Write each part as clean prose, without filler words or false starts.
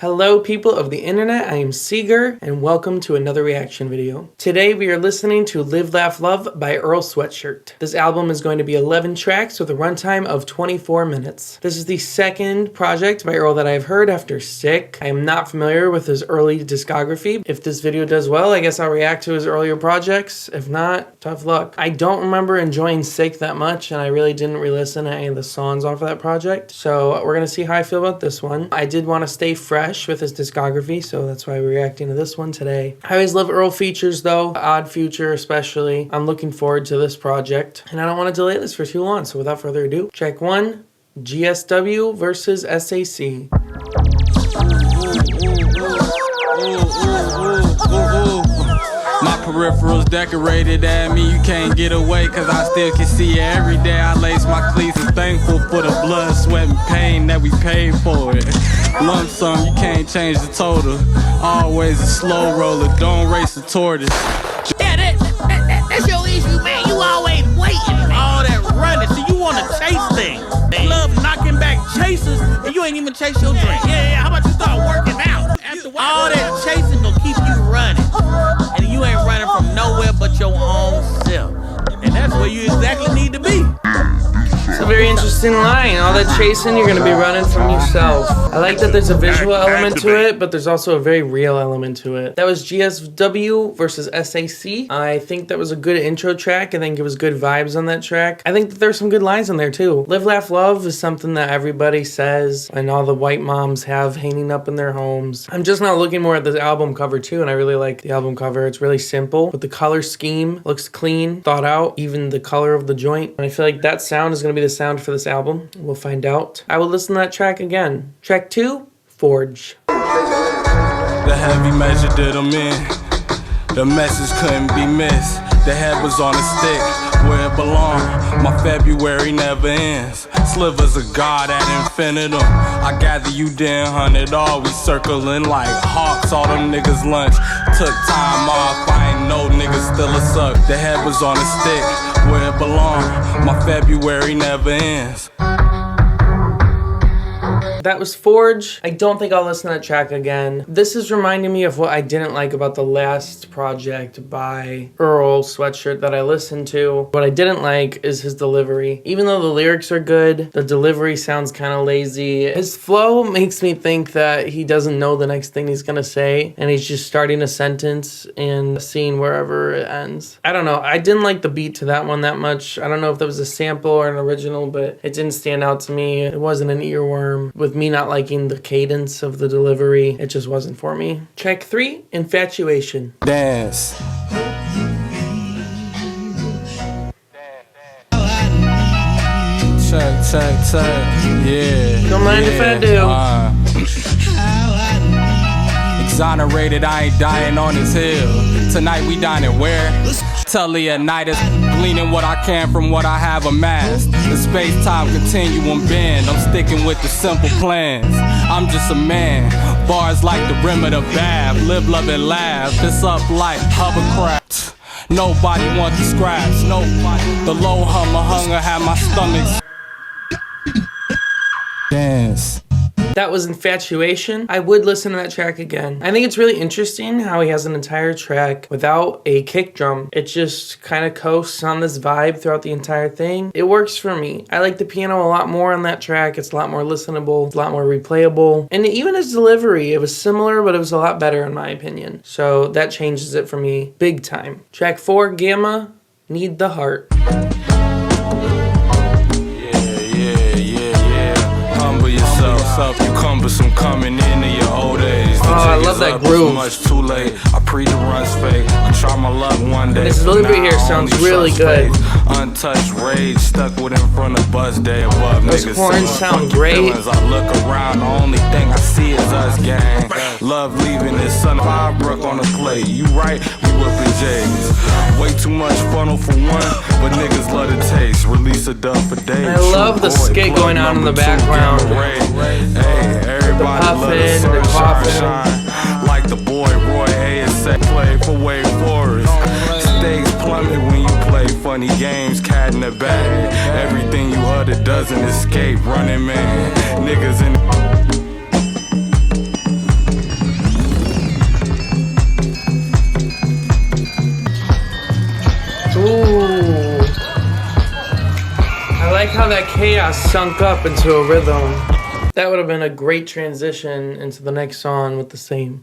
Hello people of the internet, I am Seeger and welcome to another reaction video. Today we are listening to Live Laugh Love by Earl Sweatshirt. This album is going to be 11 tracks with a runtime of 24 minutes. This is the second project by Earl that I've heard after Sick. I am not familiar with his early discography. If this video does well, I guess I'll react to his earlier projects. If not, tough luck. I don't remember enjoying Sick that much and I really didn't re-listen to any of the songs off of that project. So we're gonna see how I feel about this one. I did want to stay fresh with his discography, so that's why we're reacting to this one today. I always love Earl features though, Odd Future especially. I'm looking forward to this project, and I don't want to delay this for too long, so without further ado, track 1, GSW versus SAC. My peripherals decorated at me, you can't get away, cause I still can see you every day. I lace my cleats and thankful for the blood, sweat, and pain that we paid for it. Lump sum, you can't change the total. Always a slow roller, don't race the tortoise. Yeah, that's your issue, man. You always waiting, man. All that running, so you wanna chase things. You love knocking back chasers, and you ain't even chase your dream. Yeah, how about you start working out? All that chasing gonna keep you running. And you ain't running from nowhere but your own self. And that's where you exactly need to be. It's a very interesting line. All that chasing, you're going to be running from yourself. I like that there's a visual element to it, but there's also a very real element to it. That was GSW versus SAC. I think that was a good intro track. I think it was good vibes on that track. I think that there's some good lines on there too. Live, Laugh, Love is something that everybody says and all the white moms have hanging up in their homes. I'm just now looking more at this album cover too, and I really like the album cover. It's really simple, but the color scheme looks clean, thought out, even the color of the joint. And I feel like that sound is going to be the sound for this album. We'll find out. I will listen to that track again. Track 2, Forge. The heavy measure did them in. The message couldn't be missed. The head was on a stick where it belonged. My February never ends. Slivers of God at infinitum. I gather you didn't hunt it all. We circling like hawks. All them niggas lunch. Took time off. I ain't no niggas still a suck. The head was on a stick where it belonged. My February never ends. That was Forge. I don't think I'll listen to that track again. This is reminding me of what I didn't like about the last project by Earl Sweatshirt that I listened to. What I didn't like is his delivery. Even though the lyrics are good, the delivery sounds kind of lazy. His flow makes me think that he doesn't know the next thing he's gonna say, and he's just starting a sentence and seeing wherever it ends. I don't know. I didn't like the beat to that one that much. I don't know if that was a sample or an original, but it didn't stand out to me. It wasn't an earworm. With me not liking the cadence of the delivery, it just wasn't for me. Track 3, Infatuation. Dance. Check, yeah. Don't mind if I do. Exonerated, I ain't dying on this hill. Tonight we dining where? Leonidas, gleaning what I can from what I have amassed. The space-time continuum bend, I'm sticking with the simple plans. I'm just a man, bars like the rim of the bath. Live, love, and laugh, this up like hovercraft. Nobody want the scraps, nobody. The low hunger had my stomach. Dance. That was Infatuation. I would listen to that track again. I think it's really interesting how he has an entire track without a kick drum. It just kind of coasts on this vibe throughout the entire thing. It works for me. I like the piano a lot more on that track. It's a lot more listenable. It's a lot more replayable. And even his delivery, it was similar, but it was a lot better in my opinion. So that changes it for me big time. Track 4, Gamma, Need the Heart. You cumbersome coming into your old age. Oh, I love that groove. Much too late. I pre the runs fake. I try my luck one day. This delivery here sounds really good. Untouched rage stuck with in front of bus day above. Those horns sound great. I look around, the only thing I see is us, gang. Love leaving this son of Ibrook on the plate. You right, we whipping J's. Way too much funnel for one, but niggas love the taste. Release a dub for days. I love the skit going on in the background. Hey, everybody love the sunshine. Like the boy Roy ASA played for Wake Forest. Stakes plummet when you play funny games, cat in the bag. Everything you utter doesn't escape, running man. Niggas in how that chaos sunk up into a rhythm. That would have been a great transition into the next song with the same.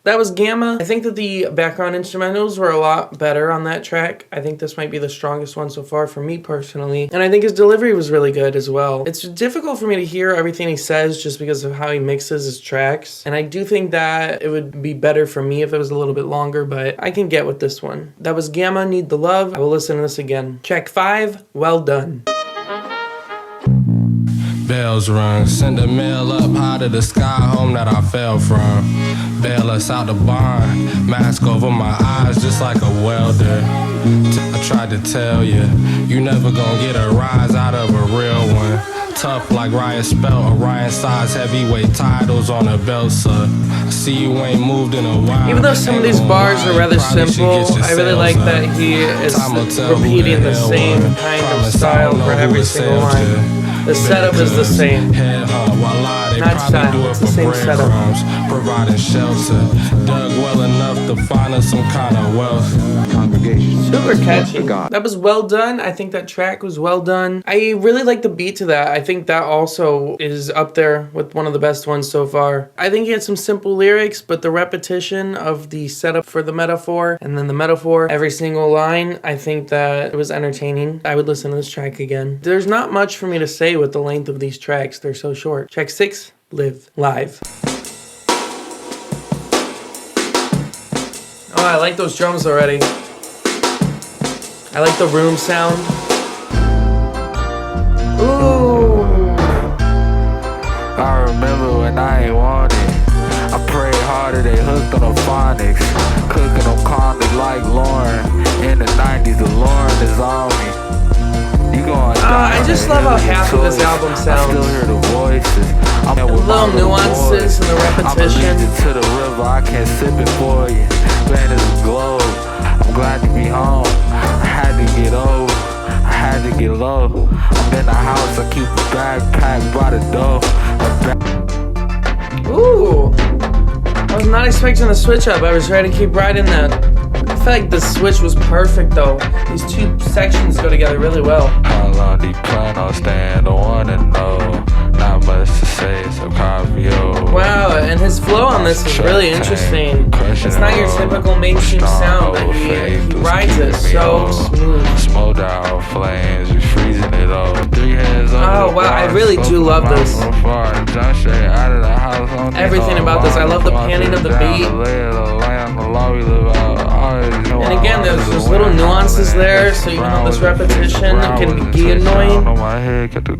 That was Gamma. I think that the background instrumentals were a lot better on that track. I think this might be the strongest one so far for me personally. And I think his delivery was really good as well. It's difficult for me to hear everything he says just because of how he mixes his tracks. And I do think that it would be better for me if it was a little bit longer, but I can get with this one. That was Gamma, Need the Love. I will listen to this again. Track 5, Well Done. Bells rung, send a mail up high to the sky, home that I fell from. Bail us out the barn, mask over my eyes just like a welder. I tried to tell you, you never gonna get a rise out of a real one. Tough like Ryan Spelt, Orion size heavyweight titles on a belt, sir. I see you ain't moved in a while. Even though some of these bars are rather simple, I really like that he is repeating the same kind of style for every single line. The setup is the same. Not style, it's the same setup. Providing shelter, dug well enough to find us some kind of wealth. Congregation. Super catchy. That was well done. I think that track was well done. I really like the beat to that. I think that also is up there with one of the best ones so far. I think he had some simple lyrics, but the repetition of the setup for the metaphor and then the metaphor, every single line, I think that it was entertaining. I would listen to this track again. There's not much for me to say with the length of these tracks. They're so short. Track 6, Live Live. Oh, I like those drums already. I like the room sound. Ooh. I remember when I ain't wanted. I prayed harder, they hooked on the phonics. Cooking them condoms like Lauren. In the 90s, the Lauren is on me. I just love how happy this album sounds. I still hear the voices. The little nuances and the repetition. I'm to the river, I can't sip it for you. Man, it's a globe. I'm glad to be home. I had to get over. I had to get low. I'm in the house, I keep a backpack by the door. Ooh. I was not expecting the switch up. I was ready to keep riding that. I feel like the switch was perfect though. These two sections go together really well. How long do you plan on staying? Don't wanna know. Not much to say, it's a copy of. Wow, and his flow on this is really interesting. It's not your typical mainstream sound, but he rides it so smooth. Smoke out flames, we freezing it all. 3 hands on. Oh wow, I really do love this. Everything about this, I love the panning of the beat. And again, there's those little nuances there, so even though this repetition can be annoying,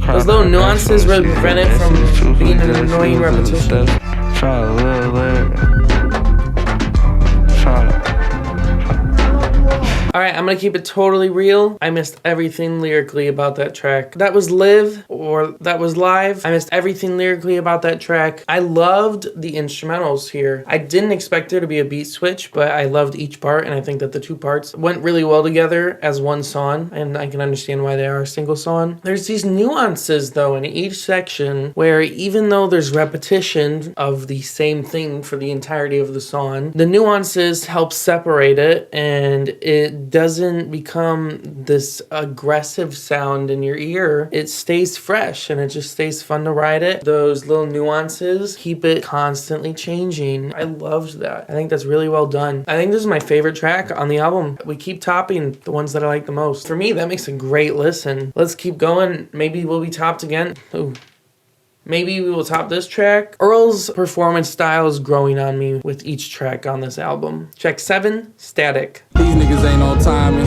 those little nuances really prevent it from being an annoying repetition. Alright, I'm gonna keep it totally real. I missed everything lyrically about that track. That was Live, or that was Live. I missed everything lyrically about that track. I loved the instrumentals here. I didn't expect there to be a beat switch, but I loved each part, and I think that the two parts went really well together as one song, and I can understand why they are a single song. There's these nuances, though, in each section, where even though there's repetition of the same thing for the entirety of the song, the nuances help separate it, and it doesn't become this aggressive sound in your ear. It stays fresh and it just stays fun to ride it. Those little nuances keep it constantly changing. I loved that. I think that's really well done. I think this is my favorite track on the album. We keep topping the ones that I like the most. For me, that makes a great listen. Let's keep going. Maybe we'll be topped again. Ooh. Maybe we will top this track. Earl's performance style is growing on me with each track on this album. Track 7, Static. These niggas ain't on timing.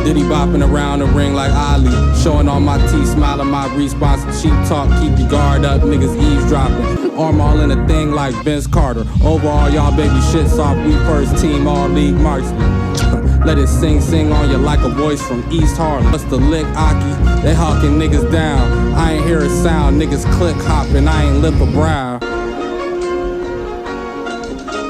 Diddy bopping around the ring like Ali. Showing all my teeth, smiling my response. Cheap talk, keep your guard up, niggas eavesdropping. Arm all in a thing like Vince Carter. Overall, y'all baby shit soft. We first team, all league marksman. Let it sing on you like a voice from East Harlem. What's the lick, Aki? They hawking niggas down. I ain't hear a sound, niggas click hopping. I ain't lip a brow.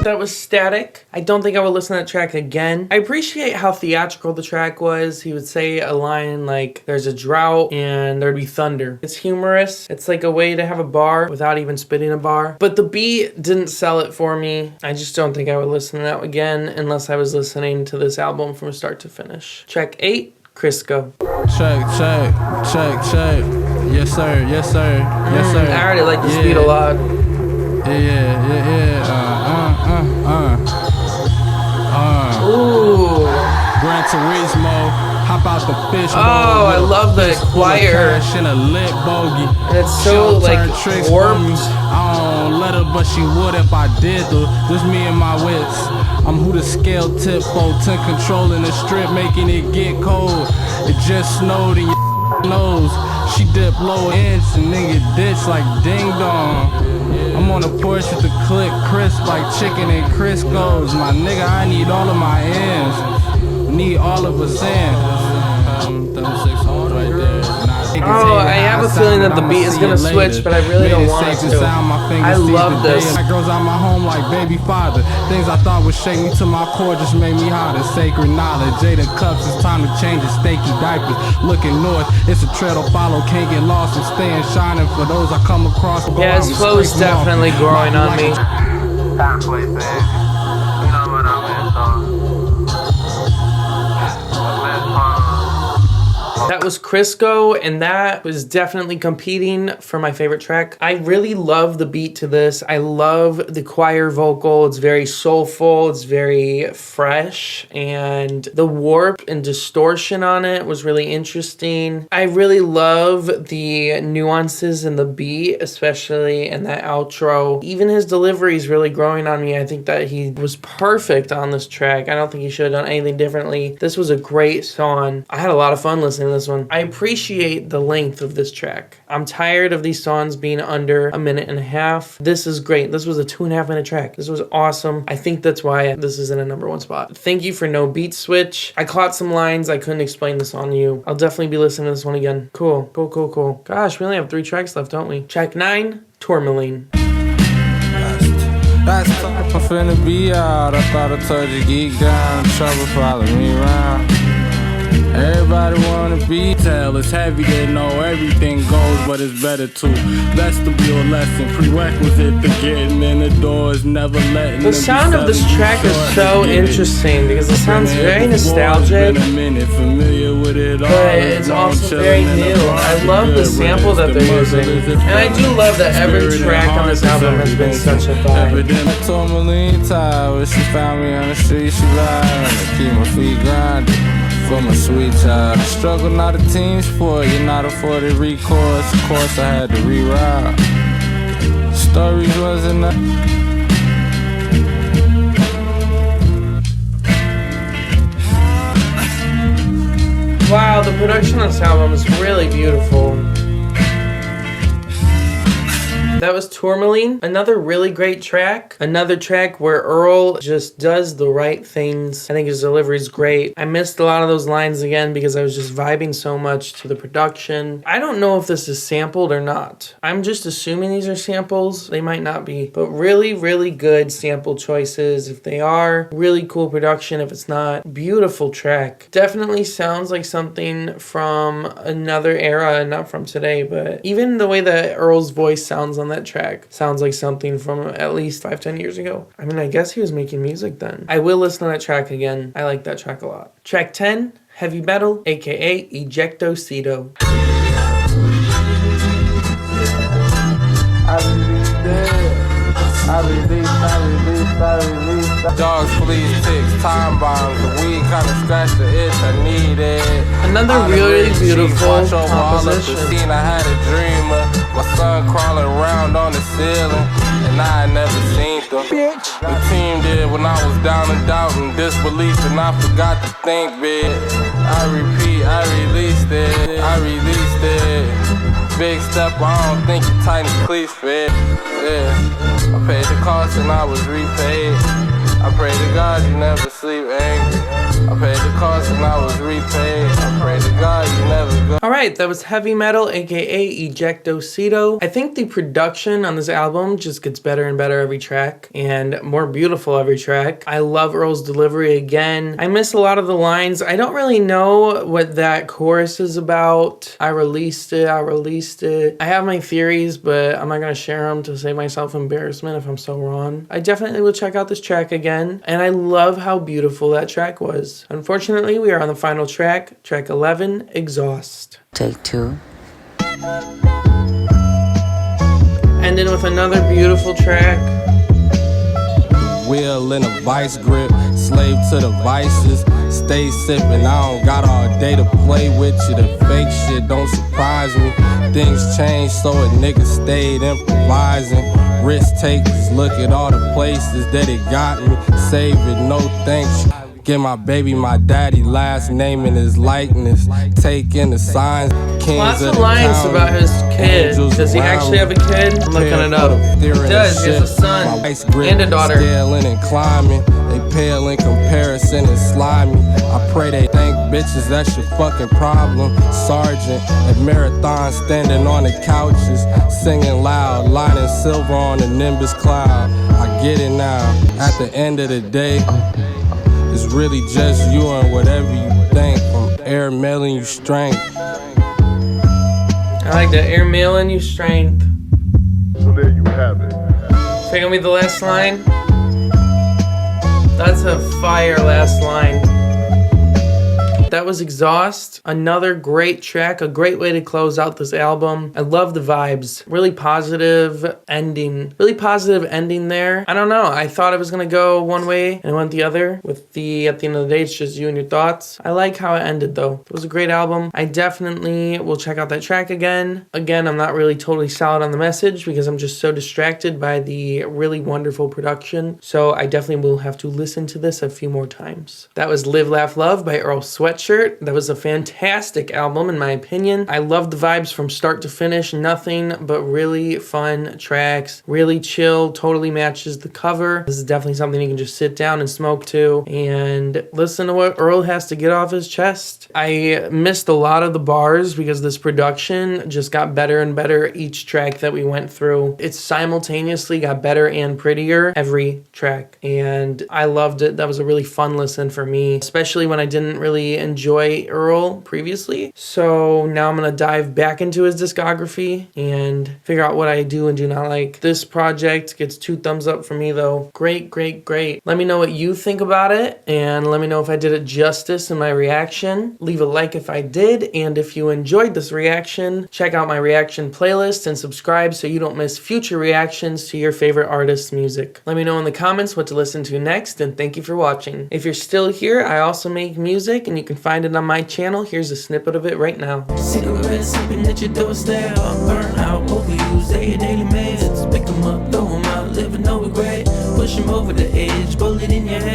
That was Static. I don't think I would listen to that track again. I appreciate how theatrical the track was. He would say a line like, there's a drought and there'd be thunder. It's humorous. It's like a way to have a bar without even spitting a bar. But the beat didn't sell it for me. I just don't think I would listen to that again unless I was listening to this album from start to finish. Track 8, CRISCO. Check. Yes, sir. Yes, sir. Yes, sir. I already like this beat a lot. Yeah. Ooh. Gran Turismo. Hop out the fish. Oh, I love the choir. In a lit bogey. And it's so like warped. I don't let her, but she would if I did though. Just me and my wits. I'm who the scale tip for 10 controlling the strip, making it get cold. It just snowed in your nose. She dip low inch and nigga ditch like ding dong. I'm on a Porsche with the click crisp like chicken and Crisco's. My nigga, I need all of my ends. Need all of us in. 36 right there. Oh, I have a feeling that the beat is gonna switch, but I really don't want it to. I love this. Girls out my home like baby father. Things I thought would shake me to my core just made me hotter. Sacred knowledge, Jada cups, it's time to change the stakey diapers. Looking north, it's a trail to follow. Can't get lost and staying shining for those I come across. Yeah, his flow is definitely growing on me. Halfway, babe. You know what I mean, so. That was CRISCO, and that was definitely competing for my favorite track. I really love the beat to this. I love the choir vocal. It's very soulful. It's very fresh, and the warp and distortion on it was really interesting. I really love the nuances in the beat, especially in that outro. Even his delivery is really growing on me. I think that he was perfect on this track. I don't think he should have done anything differently. This was a great song. I had a lot of fun listening to this one. I appreciate the length of this track. I'm tired of these songs being under a minute and a half. This is great. This was a 2.5 minute track. This was awesome. I think that's why this is in a #1 spot. Thank you for no beat switch. I caught some lines. I couldn't explain this on you. I'll definitely be listening to this one again. Cool. Gosh, we only have 3 tracks left, don't we? Track 9, Tourmaline. That's tough. I'm finna be out. I thought I told you geek down. Trouble follow me around. Everybody wanna be tell. It's heavy, they know everything goes, but it's better to vestibule lesson. Prerequisite to getting in the doors, never letting the sound of this track is so interesting because it sounds very nostalgic, but it's also very new. I love the sample that they're using, and I do love that every track on this album has been such a vibe. Tourmaline Tower, she found me on the street, she lied. I keep my feet grinding. For my sweet child, the struggle not a team sport. You're not afforded recourse. Of course, I had to reroute. Stories wasn't enough. Wow, the production on this album is really beautiful. That was Tourmaline, another really great track. Another track where Earl just does the right things. I think his delivery is great. I missed a lot of those lines again because I was just vibing so much to the production. I don't know if this is sampled or not. I'm just assuming these are samples. They might not be, but really, really good sample choices. If they are, really cool production. If it's not, beautiful track. Definitely sounds like something from another era and not from today, but even the way that Earl's voice sounds on that track sounds like something from at least 5-10 years ago. I mean, I guess he was making music then. I will listen to that track again. I like that track a lot. Track 10, Heavy Metal, aka Ejecto Seato. Dogs, fleas, ticks, time bombs. The weed kinda scratched the itch. I need it. Another really beautiful composition. I had a dreamer. My son crawling around on the ceiling, and I had never seen them. The team did when I was down and doubt and disbelief, and I forgot to think big. I repeat, I released it. Big step, I don't think you tighten cleats fit. Yeah, I paid the cost and I was repaid. I pray to God you never sleep angry. I paid the cost and I was repaid. I pray to God you never go. Alright, that was Heavy Metal, aka Ejecto Seato. I think the production on this album just gets better and better every track, and more beautiful every track. I love Earl's delivery again. I miss a lot of the lines. I don't really know what that chorus is about. I released it. I have my theories, but I'm not going to share them to save myself embarrassment if I'm so wrong. I definitely will check out this track again, and I love how beautiful that track was. vibes. Unfortunately, we are on the final track, track 11, Exhaust. Take 2. Ending with another beautiful track. Wheel in a vice grip, slave to the vices. Stay sipping, I don't got all day to play with you. The fake shit don't surprise me. Things change, so a nigga stayed improvising. Risk takers, look at all the places that it got me. Save it, no thanks. Give my baby my daddy last name in his likeness. Take in the signs, kings Lots of the lines county. about his kid. Angels Does he actually have a kid? I'm looking it up. He does, he has a son and a daughter. Scaling and climbing, they pale in comparison and slimy. I pray they think bitches, that's your fucking problem. Sergeant at Marathon standing on the couches, singing loud, lining silver on the Nimbus cloud. I get it now. At the end of the day, it's really just you and whatever you think. From air mailing you strength. I like that, air mailing you strength. So there you have it. So you gonna be the last line? That's a fire last line. That was Exhaust. Another great track, a great way to close out this album. I love the vibes. Really positive ending. Really positive ending there. I don't know. I thought I was gonna go one way and it went the other. With the, at the end of the day, it's just you and your thoughts. I like how it ended though. It was a great album. I definitely will check out that track again. Again, I'm not really totally solid on the message because I'm just so distracted by the really wonderful production. So I definitely will have to listen to this a few more times. That was Live, Laugh, Love by Earl Sweatshirt. That was a fantastic album in my opinion. I loved the vibes from start to finish. Nothing but really fun tracks. Really chill, totally matches the cover. This is definitely something you can just sit down and smoke to and listen to what Earl has to get off his chest. I missed a lot of the bars because this production just got better and better each track that we went through. It simultaneously got better and prettier every track and I loved it. That was a really fun listen for me, especially when I didn't really enjoy Earl previously. So now I'm gonna dive back into his discography and figure out what I do and do not like. This project gets 2 thumbs up for me though. Great, great, great. Let me know what you think about it and let me know if I did it justice in my reaction. Leave a like if I did, and if you enjoyed this reaction, check out my reaction playlist and subscribe so you don't miss future reactions to your favorite artist's music. Let me know in the comments what to listen to next, and thank you for watching. If you're still here, I also make music and you can find it on my channel. Here's a snippet of it right now. Cigarettes sleeping at your doorstep. Burn out, overuse their daily meds. Pick them up, throw them out, living no regret. Push them over the edge, bully